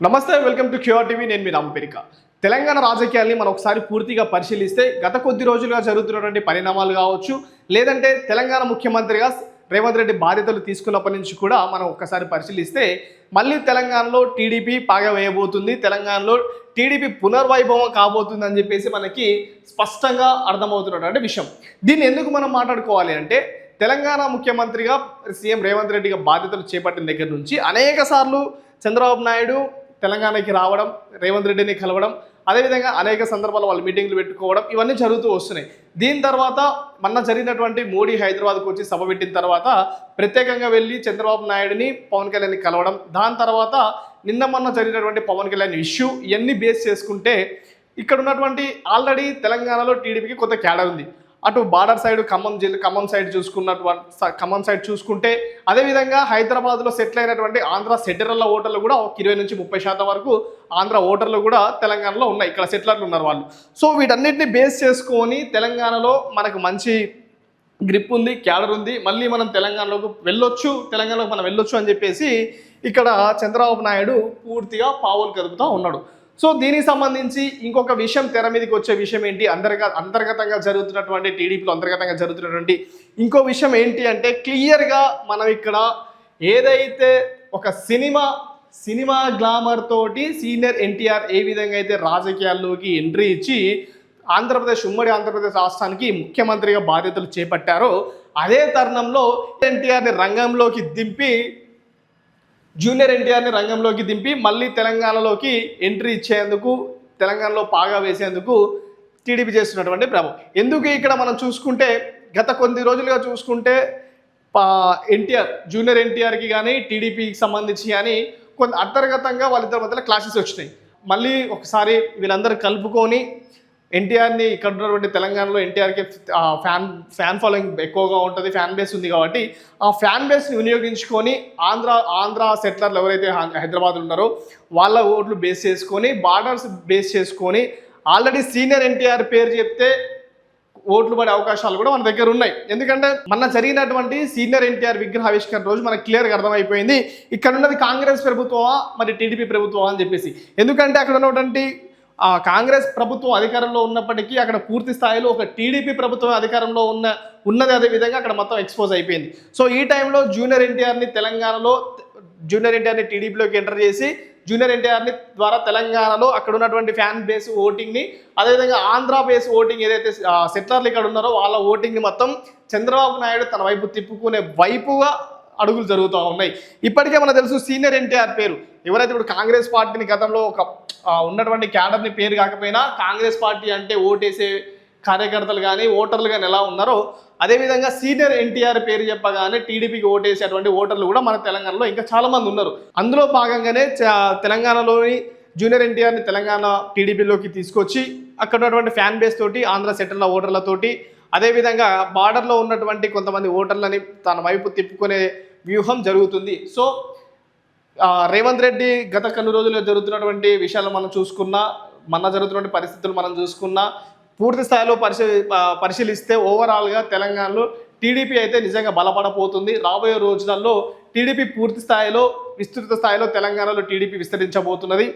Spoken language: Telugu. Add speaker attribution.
Speaker 1: నమస్తే, వెల్కమ్ టు క్యూఆర్ టీవీ. నేను మీ రామపేరిక. తెలంగాణ రాజకీయాల్ని మనం ఒకసారి పూర్తిగా పరిశీలిస్తే గత కొద్ది రోజులుగా జరుగుతున్నటువంటి పరిణామాలు కావచ్చు, లేదంటే తెలంగాణ ముఖ్యమంత్రిగా రేవంత్ రెడ్డి బాధ్యతలు తీసుకున్నప్పటి నుంచి కూడా మనం ఒక్కసారి పరిశీలిస్తే మళ్ళీ తెలంగాణలో టీడీపీ పాగా వేయబోతుంది, తెలంగాణలో టీడీపీ పునర్వైభవం కాబోతుంది అని చెప్పేసి మనకి స్పష్టంగా అర్థమవుతున్నటువంటి విషయం. దీన్ని ఎందుకు మనం మాట్లాడుకోవాలి అంటే, తెలంగాణ ముఖ్యమంత్రిగా సీఎం రేవంత్ రెడ్డిగా బాధ్యతలు చేపట్టిన దగ్గర నుంచి అనేక సార్లు చంద్రబాబు నాయుడు తెలంగాణకి రావడం, రేవంత్ రెడ్డిని కలవడం, అదేవిధంగా అనేక సందర్భాల్లో వాళ్ళు మీటింగ్లు పెట్టుకోవడం, ఇవన్నీ జరుగుతూ వస్తున్నాయి. దీని తర్వాత మొన్న జరిగినటువంటి మోడీ హైదరాబాద్కు వచ్చి సభ పెట్టిన తర్వాత ప్రత్యేకంగా వెళ్ళి చంద్రబాబు నాయుడిని, పవన్ కళ్యాణ్ని కలవడం, దాని తర్వాత మొన్న జరిగినటువంటి పవన్ కళ్యాణ్ ఇష్యూ, ఇవన్నీ బేస్ చేసుకుంటే ఇక్కడ ఉన్నటువంటి ఆల్రెడీ తెలంగాణలో టీడీపీకి కొంత క్యాడర్ ఉంది. అటు బార్డర్ సైడ్ ఖమ్మం సైడ్ చూసుకుంటే, అదేవిధంగా హైదరాబాద్లో సెటిల్ అయినటువంటి ఆంధ్ర సెటిలర్ల ఓటర్లు కూడా 20-30% వరకు ఆంధ్ర ఓటర్లు కూడా తెలంగాణలో ఉన్నాయి. ఇక్కడ సెటిలర్లు ఉన్నారు వాళ్ళు. సో వీటన్నిటిని బేస్ చేసుకొని తెలంగాణలో మనకు మంచి గ్రిప్ ఉంది, క్యాడర్ ఉంది, మళ్ళీ మనం తెలంగాణలోకి వెళ్ళొచ్చు అని చెప్పేసి ఇక్కడ చంద్రబాబు నాయుడు పూర్తిగా పావులు కదుపుతూ ఉన్నాడు. సో దీనికి సంబంధించి ఇంకొక విషయం తెర మీదకి వచ్చే విషయం ఏంటి, అంతర్గతంగా జరుగుతున్నటువంటి టీడీపీలో అంతర్గతంగా జరుగుతున్నటువంటి ఇంకో విషయం ఏంటి అంటే, క్లియర్గా మనం ఇక్కడ ఏదైతే ఒక సినిమా గ్లామర్ తోటి సీనియర్ ఎన్టీఆర్ ఏ విధంగా అయితే రాజకీయాల్లోకి ఎంట్రీ ఇచ్చి ఉమ్మడి ఆంధ్రప్రదేశ్ రాష్ట్రానికి ముఖ్యమంత్రిగా బాధ్యతలు చేపట్టారో, అదే తరుణంలో జూనియర్ ఎన్టీఆర్ని రంగంలోకి దింపి మళ్ళీ తెలంగాణలోకి ఎంట్రీ ఇచ్చేందుకు, తెలంగాణలో పాగా వేసేందుకు టీడీపీ చేస్తున్నటువంటి ప్రభావం. ఎందుకు ఇక్కడ మనం చూసుకుంటే గత కొద్ది రోజులుగా చూసుకుంటే జూనియర్ ఎన్టీఆర్కి కానీ టీడీపీకి సంబంధించి కానీ కొంత అంతర్గతంగా వాళ్ళిద్దరి మధ్యలో క్లాషెస్ వచ్చినాయి. మళ్ళీ ఒకసారి వీళ్ళందరూ కలుపుకొని ఎన్టీఆర్ని, ఇక్కడ ఉన్నటువంటి తెలంగాణలో ఎన్టీఆర్కి ఫ్యాన్ ఫాలోయింగ్ ఎక్కువగా ఉంటుంది, ఫ్యాన్ బేస్ ఉంది కాబట్టి ఆ ఫ్యాన్ బేస్ని వినియోగించుకొని ఆంధ్ర సెటిలర్లు ఎవరైతే హైదరాబాద్లో ఉన్నారో వాళ్ళ ఓట్లు బేస్ చేసుకొని, బార్డర్స్ బేస్ చేసుకొని, ఆల్రెడీ సీనియర్ ఎన్టీఆర్ పేరు చెప్తే ఓట్లు పడే అవకాశాలు కూడా మన దగ్గర ఉన్నాయి. ఎందుకంటే మొన్న జరిగినటువంటి సీనియర్ ఎన్టీఆర్ విగ్రహావిష్కరణ రోజు మనకు క్లియర్గా అర్థమైపోయింది ఇక్కడ ఉన్నది కాంగ్రెస్ ప్రభుత్వమా మరి టీడీపీ ప్రభుత్వమా అని చెప్పేసి. ఎందుకంటే అక్కడ ఉన్నటువంటి కాంగ్రెస్ ప్రభుత్వం అధికారంలో ఉన్నప్పటికీ అక్కడ పూర్తి స్థాయిలో ఒక టీడీపీ ప్రభుత్వం అధికారంలో ఉన్నది, అదే విధంగా అక్కడ మొత్తం ఎక్స్పోజ్ అయిపోయింది. సో ఈ టైంలో జూనియర్ ఎన్టీఆర్ని టీడీపీలోకి ఎంటర్ చేసి జూనియర్ ఎన్టీఆర్ని ద్వారా తెలంగాణలో అక్కడ ఉన్నటువంటి ఫ్యాన్ బేస్ ఓటింగ్ని, అదేవిధంగా ఆంధ్ర బేస్ ఓటింగ్ ఏదైతే సెటిలర్లు ఇక్కడ ఉన్నారో వాళ్ళ ఓటింగ్ని మొత్తం చంద్రబాబు నాయుడు తన వైపు తిప్పుకునే వైపుగా అడుగులు జరుగుతూ ఉన్నాయి. ఇప్పటికే మనకు తెలుసు సీనియర్ ఎన్టీఆర్ పేరు ఎవరైతే ఇప్పుడు కాంగ్రెస్ పార్టీని గతంలో ఒక ఉన్నటువంటి క్యాడర్ని పేరు కాకపోయినా కాంగ్రెస్ పార్టీ అంటే ఓటేసే కార్యకర్తలు కానీ ఓటర్లు కానీ ఎలా ఉన్నారో, అదేవిధంగా సీనియర్ ఎన్టీఆర్ పేరు చెప్పగానే టీడీపీకి ఓటేసేటువంటి ఓటర్లు కూడా మన తెలంగాణలో ఇంకా చాలామంది ఉన్నారు. అందులో భాగంగానే తెలంగాణలోని జూనియర్ ఎన్టీఆర్ని తెలంగాణ టీడీపీలోకి తీసుకొచ్చి అక్కడ ఉన్నటువంటి ఫ్యాన్ బేస్ తోటి, ఆంధ్ర సెటిల్ ఓటర్లతోటి, అదేవిధంగా బార్డర్లో ఉన్నటువంటి కొంతమంది ఓటర్లని తన వైపు తిప్పుకునే వ్యూహం జరుగుతుంది. సో రేవంత్ రెడ్డి గత కొన్ని రోజుల్లో జరుగుతున్నటువంటి విషయాలు మనం చూసుకున్నా, మొన్న జరుగుతున్నటువంటి పరిస్థితులు మనం చూసుకున్నా, పూర్తి స్థాయిలో పరిశీలిస్తే ఓవరాల్గా తెలంగాణలో టీడీపీ అయితే నిజంగా బలపడబోతుంది. రాబోయే రోజులలో టీడీపీ పూర్తి స్థాయిలో, విస్తృత స్థాయిలో తెలంగాణలో టీడీపీ విస్తరించబోతున్నది.